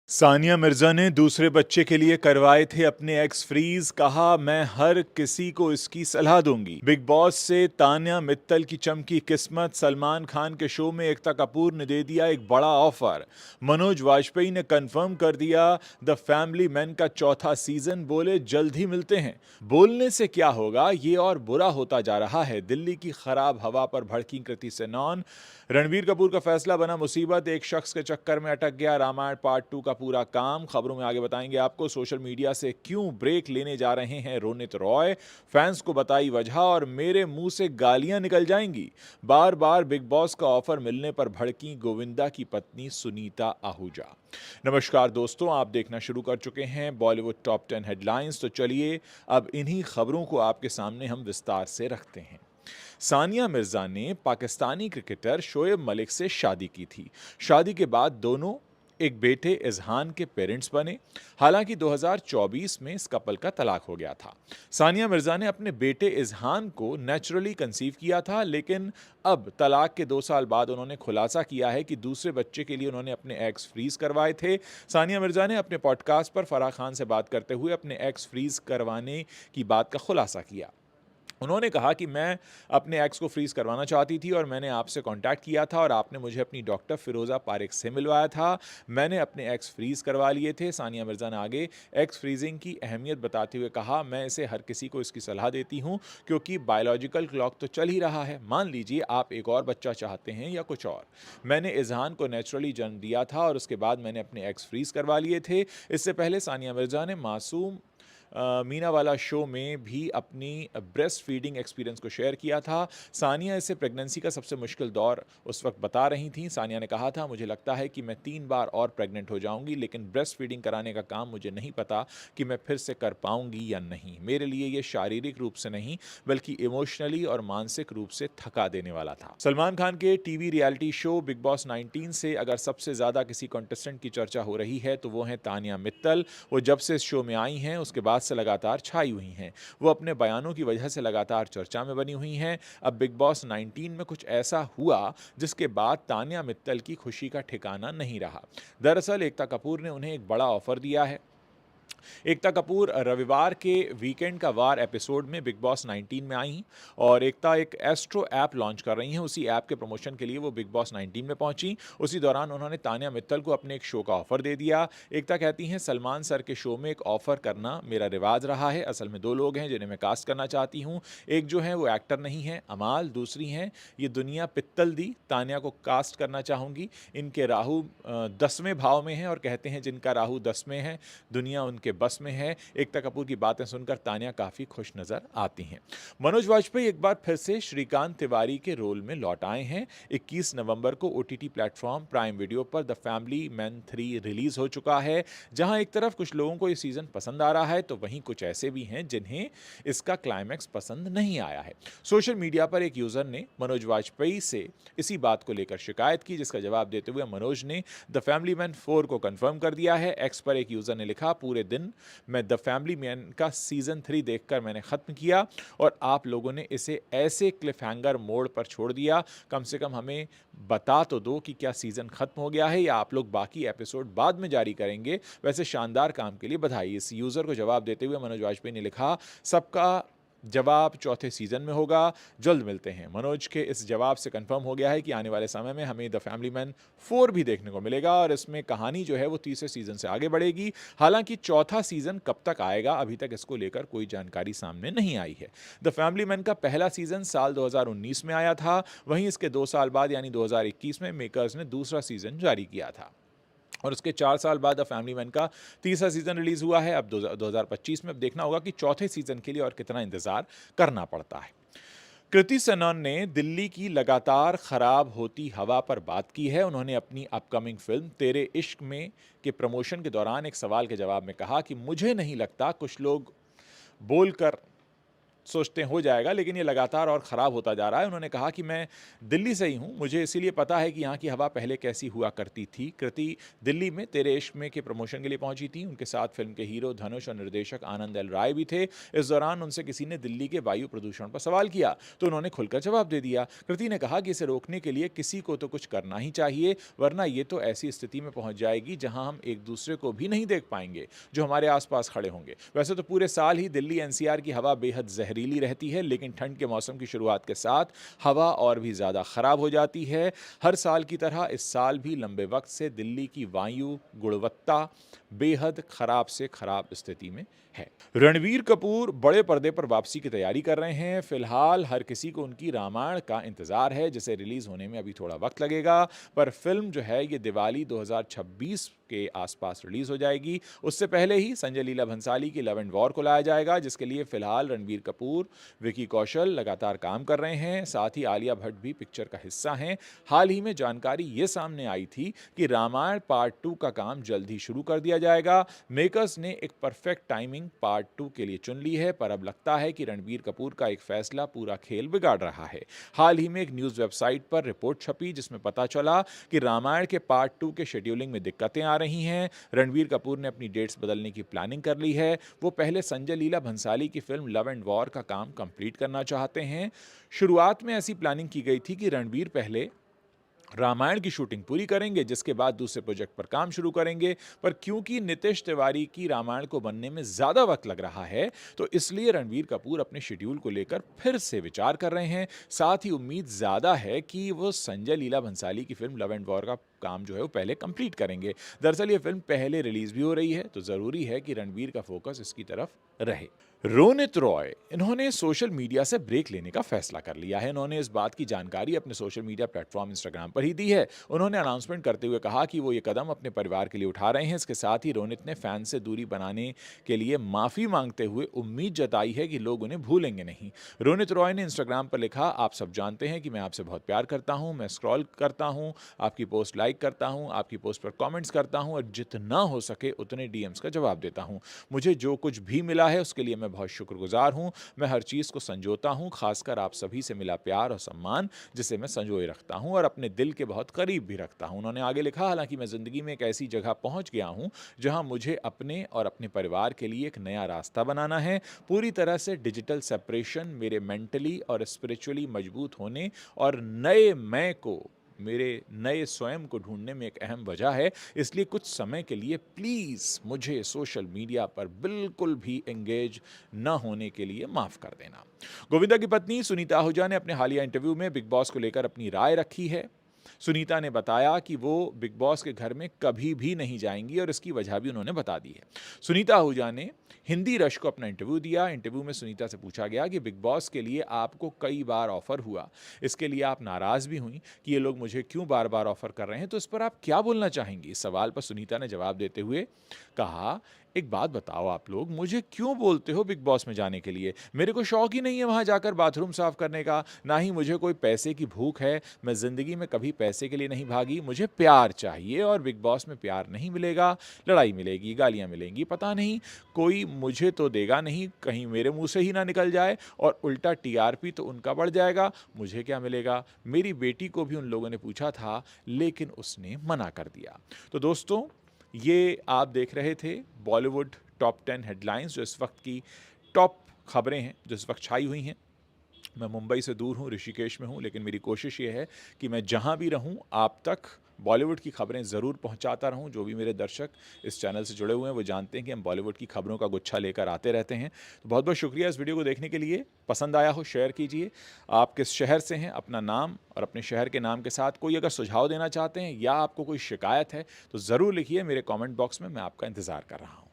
सानिया मिर्जा ने दूसरे बच्चे के लिए करवाए थे अपने एक्स फ्रीज। कहा, मैं हर किसी को इसकी सलाह दूंगी। बिग बॉस से तान्या मित्तल की चमकी किस्मत। सलमान खान के शो में एकता कपूर ने दे दिया एक बड़ा ऑफर। मनोज वाजपेयी ने कंफर्म कर दिया द फैमिली मैन का चौथा सीजन। बोले, जल्द ही मिलते हैं। बोलने से क्या होगा, ये और बुरा होता जा रहा है। दिल्ली की खराब हवा पर भड़की कृति सेनन। रणबीर कपूर का फैसला बना मुसीबत। एक शख्स के चक्कर में अटक गया रामायण पार्ट 2 का पूरा काम। खबरों में आगे बताएंगे आपको। सोशल मीडिया से क्यों ब्रेक लेने जा रहे हैं रोनित रॉय, फैंस को बताई वजह, और मेरे मुंह से गालियां निकल जाएंगी। बार बार बिग बॉस का ऑफर मिलने पर भड़की गोविंदा की पत्नी सुनीता आहूजा। नमस्कार दोस्तों, आप देखना शुरू कर चुके हैं बॉलीवुड टॉप 10 हेडलाइंस। तो चलिए अब इन्हीं खबरों को आपके सामने हम विस्तार से रखते हैं। सानिया मिर्जा ने पाकिस्तानी क्रिकेटर शोएब मलिक से शादी की थी। शादी के बाद दोनों एक बेटे इजहान के पेरेंट्स बने। हालांकि 2024 में इस कपल का तलाक हो गया था। सानिया मिर्जा ने अपने बेटे इजहान को नेचुरली कंसीव किया था, लेकिन अब तलाक के 2 साल बाद उन्होंने खुलासा किया है कि दूसरे बच्चे के लिए उन्होंने अपने एग्स फ्रीज करवाए थे। सानिया मिर्जा ने अपने पॉडकास्ट पर फराह खान से बात करते हुए अपने एग्स फ्रीज करवाने की बात का खुलासा किया। उन्होंने कहा कि मैं अपने एक्स को फ्रीज़ करवाना चाहती थी और मैंने आपसे कांटेक्ट किया था और आपने मुझे अपनी डॉक्टर फिरोज़ा पारिक से मिलवाया था। मैंने अपने एक्स फ्रीज़ करवा लिए थे। सानिया मिर्ज़ा ने आगे एक्स फ्रीजिंग की अहमियत बताते हुए कहा, मैं इसे हर किसी को इसकी सलाह देती हूँ क्योंकि बायोलॉजिकल क्लॉक तो चल ही रहा है। मान लीजिए आप एक और बच्चा चाहते हैं या कुछ और। मैंने इजहान को नेचुरली जन्म दिया था और उसके बाद मैंने अपने एक्स फ्रीज़ करवा लिए थे। इससे पहले सानिया मिर्ज़ा ने मासूम मीना वाला शो में भी अपनी ब्रेस्ट फीडिंग एक्सपीरियंस को शेयर किया था। सानिया इसे प्रेगनेंसी का सबसे मुश्किल दौर उस वक्त बता रही थी। सानिया ने कहा था, मुझे लगता है कि मैं 3 बार और प्रेग्नेंट हो जाऊंगी, लेकिन ब्रेस्ट फीडिंग कराने का काम मुझे नहीं पता कि मैं फिर से कर पाऊंगी या नहीं। मेरे लिए ये शारीरिक रूप से नहीं बल्कि इमोशनली और मानसिक रूप से थका देने वाला था। सलमान खान के TV reality show big boss 19 से अगर सबसे ज्यादा किसी कंटेस्टेंट की चर्चा हो रही है तो वो है तानिया मित्तल। वो जब से इस शो में आई हैं उसके बाद से लगातार छाई हुई हैं। वो अपने बयानों की वजह से लगातार चर्चा में बनी हुई हैं। अब बिग बॉस 19 में कुछ ऐसा हुआ जिसके बाद तानिया मित्तल की खुशी का ठिकाना नहीं रहा। दरअसल एकता कपूर ने उन्हें एक बड़ा ऑफर दिया है। एकता कपूर रविवार के वीकेंड का वार एपिसोड में बिग बॉस 19 में आई और एकता एक एस्ट्रो ऐप लॉन्च कर रही हैं। उसी ऐप के प्रमोशन के लिए वो बिग बॉस 19 में पहुंची। उसी दौरान उन्होंने तानिया मित्तल को अपने एक शो का ऑफर दे दिया। एकता कहती हैं, सलमान सर के शो में एक ऑफर करना मेरा रिवाज रहा है। असल में 2 लोग हैं जिन्हें मैं कास्ट करना चाहती हूँ। एक जो है वो एक्टर नहीं है, अमाल। दूसरी हैं ये दुनिया पित्तल दी। तानिया को कास्ट करना चाहूँगी। इनके राहु 10वें भाव में है और कहते हैं जिनका राहु 10 में है दुनिया उनके बस में है। एकता कपूर की बातें सुनकर तानिया काफी खुश नजर आती हैं। मनोज वाजपेयी एक बार फिर से श्रीकांत तिवारी के रोल में लौट आए हैं। 21 नवंबर को ओटीटी प्लेटफॉर्म प्राइम वीडियो पर द फैमिली मैन 3 रिलीज हो चुका है। जहां एक तरफ कुछ लोगों को ये सीजन पसंद आ रहा है तो वहीं कुछ ऐसे भी हैं जिन्हें इसका क्लाइमैक्स पसंद नहीं आया है। सोशल मीडिया पर एक यूजर ने मनोज वाजपेयी से इसी बात को लेकर शिकायत की, जिसका जवाब देते हुए मनोज ने द फैमिली मैन 4 को कंफर्म कर दिया है। एक्स पर एक यूजर ने लिखा, पूरे दिन मैं द फैमिली मैन का सीजन 3 देखकर मैंने खत्म किया और आप लोगों ने इसे ऐसे क्लिफ हैंगर मोड पर छोड़ दिया। कम से कम हमें बता तो दो कि क्या सीजन खत्म हो गया है या आप लोग बाकी एपिसोड बाद में जारी करेंगे। वैसे शानदार काम के लिए बधाई। इस यूजर को जवाब देते हुए मनोज वाजपेयी ने लिखा, सबका जवाब चौथे सीजन में होगा, जल्द मिलते हैं। मनोज के इस जवाब से कंफर्म हो गया है कि आने वाले समय में हमें द फैमिली मैन 4 भी देखने को मिलेगा और इसमें कहानी जो है वो तीसरे सीजन से आगे बढ़ेगी। हालांकि चौथा सीजन कब तक आएगा अभी तक इसको लेकर कोई जानकारी सामने नहीं आई है। द फैमिली मैन का पहला सीजन साल 2019 में आया था। वहीं इसके 2 साल बाद यानी 2021 में मेकर्स ने दूसरा सीजन जारी किया था और उसके 4 साल बाद द फैमिली मैन का तीसरा सीजन रिलीज हुआ है। अब 2025 में अब देखना होगा कि चौथे सीजन के लिए और कितना इंतजार करना पड़ता है। कृति सेनन ने दिल्ली की लगातार खराब होती हवा पर बात की है। उन्होंने अपनी अपकमिंग फिल्म तेरे इश्क में के प्रमोशन के दौरान एक सवाल के जवाब में कहा कि मुझे नहीं लगता कुछ लोग बोलकर सोचते हो जाएगा, लेकिन ये लगातार और ख़राब होता जा रहा है। उन्होंने कहा कि मैं दिल्ली से ही हूँ, मुझे इसीलिए पता है कि यहाँ की हवा पहले कैसी हुआ करती थी। कृति दिल्ली में तेरे इश्क में के प्रमोशन के लिए पहुंची थी। उनके साथ फिल्म के हीरो धनुष और निर्देशक आनंद एल राय भी थे। इस दौरान उनसे किसी ने दिल्ली के वायु प्रदूषण पर सवाल किया तो उन्होंने खुलकर जवाब दे दिया। कृति ने कहा कि इसे रोकने के लिए किसी को तो कुछ करना ही चाहिए, वरना ये तो ऐसी स्थिति में पहुंच जाएगी जहां हम एक दूसरे को भी नहीं देख पाएंगे जो हमारे आसपास खड़े होंगे। वैसे तो पूरे साल ही दिल्ली एनसीआर की हवा बेहद जहरीली रहती है, लेकिन ठंड के मौसम की शुरुआत के साथ हवा और भी ज़्यादा ख़राब हो जाती है। हर साल की तरह इस साल भी लंबे वक्त से दिल्ली की वायु गुणवत्ता बेहद खराब से खराब स्थिति में है। रणबीर कपूर बड़े पर्दे पर वापसी की तैयारी कर रहे हैं। फिलहाल हर किसी को उनकी रामायण का इंतजार है, जिसे रिलीज होने में अभी थोड़ा वक्त लगेगा, पर फिल्म जो है ये दिवाली 2026 के आसपास रिलीज हो जाएगी। उससे पहले ही संजय लीला भंसाली की लव एंड वॉर को लाया जाएगा, जिसके लिए फिलहाल रणबीर कपूर, विकी कौशल लगातार काम कर रहे हैं। साथ ही आलिया भट्ट भी पिक्चर का हिस्सा हैं। हाल ही में जानकारी ये सामने आई थी कि रामायण पार्ट 2 का काम जल्द ही शुरू कर दिया जाएगा। मेकर्स ने एक परफेक्ट टाइमिंग पार्ट 2 के लिए चुन ली है, पर अब लगता है कि रणबीर कपूर का एक फैसला पूरा खेल बिगाड़ रहा है। हाल ही में एक न्यूज वेबसाइट पर रिपोर्ट छपी जिसमें पता चला कि रामायण के पार्ट 2 के शेड्यूलिंग में दिक्कतें आ रही हैं। रणबीर कपूर ने अपनी डेट्स बदलने की प्लानिंग कर ली है। वो पहले संजय लीला भंसाली की फिल्म लव एंड वॉर का काम कंप्लीट करना चाहते हैं। शुरुआत में ऐसी प्लानिंग की गई थी कि रणबीर पहले रामायण की शूटिंग पूरी करेंगे, जिसके बाद दूसरे प्रोजेक्ट पर काम शुरू करेंगे, पर क्योंकि नितिश तिवारी की रामायण को बनने में ज़्यादा वक्त लग रहा है, तो इसलिए रणबीर कपूर अपने शेड्यूल को लेकर फिर से विचार कर रहे हैं। साथ ही उम्मीद ज़्यादा है कि वो संजय लीला भंसाली की फिल्म लव एंड वॉर का काम जो है वो पहले कंप्लीट करेंगे। दरअसल ये फिल्म पहले रिलीज भी हो रही है, तो ज़रूरी है कि रणबीर का फोकस इसकी तरफ रहे। रोनित रॉय, इन्होंने सोशल मीडिया से ब्रेक लेने का फैसला कर लिया है। इन्होंने इस बात की जानकारी अपने सोशल मीडिया प्लेटफॉर्म इंस्टाग्राम पर ही दी है। उन्होंने अनाउंसमेंट करते हुए कहा कि वो ये कदम अपने परिवार के लिए उठा रहे हैं। इसके साथ ही रोनित ने फैंस से दूरी बनाने के लिए माफ़ी मांगते हुए उम्मीद जताई है कि लोग उन्हें भूलेंगे नहीं। रोनित रॉय ने इंस्टाग्राम पर लिखा, आप सब जानते हैं कि मैं आपसे बहुत प्यार करता हूँ, मैं स्क्रॉल करता हूँ, आपकी पोस्ट लाइक करता हूँ, आपकी पोस्ट पर कॉमेंट्स करता हूँ और जितना हो सके उतने डीएम्स का जवाब देता हूँ। मुझे जो कुछ भी मिला है उसके लिए मैं बहुत शुक्रगुजार हूं। मैं हर चीज़ को संजोता हूं, खासकर आप सभी से मिला प्यार और सम्मान, जिसे मैं संजोए रखता हूं और अपने दिल के बहुत करीब भी रखता हूं। उन्होंने आगे लिखा, हालांकि मैं ज़िंदगी में एक ऐसी जगह पहुंच गया हूं जहां मुझे अपने और अपने परिवार के लिए एक नया रास्ता बनाना है। पूरी तरह से डिजिटल सेपरेशन मेरे मेंटली और स्पिरिचुअली मजबूत होने और नए मैं को, मेरे नए स्वयं को ढूंढने में एक अहम वजह है। इसलिए कुछ समय के लिए प्लीज़ मुझे सोशल मीडिया पर बिल्कुल भी एंगेज न होने के लिए माफ़ कर देना। गोविंदा की पत्नी सुनीता आहूजा ने अपने हालिया इंटरव्यू में बिग बॉस को लेकर अपनी राय रखी है। सुनीता ने बताया कि वो बिग बॉस के घर में कभी भी नहीं जाएंगी और इसकी वजह भी उन्होंने बता दी है। सुनीता आहूजा ने हिंदी रश को अपना इंटरव्यू दिया। इंटरव्यू में सुनीता से पूछा गया कि बिग बॉस के लिए आपको कई बार ऑफर हुआ, इसके लिए आप नाराज़ भी हुई कि ये लोग मुझे क्यों बार बार ऑफर कर रहे हैं, तो इस पर आप क्या बोलना चाहेंगी? इस सवाल पर सुनीता ने जवाब देते हुए कहा, एक बात बताओ, आप लोग मुझे क्यों बोलते हो बिग बॉस में जाने के लिए? मेरे को शौक ही नहीं है वहाँ जाकर बाथरूम साफ करने का, ना ही मुझे कोई पैसे की भूख है। मैं ज़िंदगी में कभी पैसे के लिए नहीं भागी। मुझे प्यार चाहिए और बिग बॉस में प्यार नहीं मिलेगा, लड़ाई मिलेगी, गालियाँ मिलेंगी, पता नहीं कोई मुझे तो देगा नहीं, कहीं मेरे मुंह से ही ना निकल जाए और उल्टा टीआरपी तो उनका बढ़ जाएगा, मुझे क्या मिलेगा? मेरी बेटी को भी उन लोगों ने पूछा था, लेकिन उसने मना कर दिया। तो दोस्तों, ये आप देख रहे थे बॉलीवुड टॉप 10 हेडलाइंस, जो इस वक्त की टॉप खबरें हैं जो इस वक्त छाई हुई हैं। मैं मुंबई से दूर हूँ, ऋषिकेश में हूँ, लेकिन मेरी कोशिश ये है कि मैं जहाँ भी रहूँ आप तक बॉलीवुड की खबरें ज़रूर पहुँचाता रहूँ। जो भी मेरे दर्शक इस चैनल से जुड़े हुए हैं वो जानते हैं कि हम बॉलीवुड की खबरों का गुच्छा लेकर आते रहते हैं। तो बहुत बहुत शुक्रिया इस वीडियो को देखने के लिए। पसंद आया हो शेयर कीजिए। आप किस शहर से हैं, अपना नाम और अपने शहर के नाम के साथ कोई अगर सुझाव देना चाहते हैं या आपको कोई शिकायत है तो ज़रूर लिखिए मेरे कॉमेंट बॉक्स में, मैं आपका इंतज़ार कर रहा हूँ।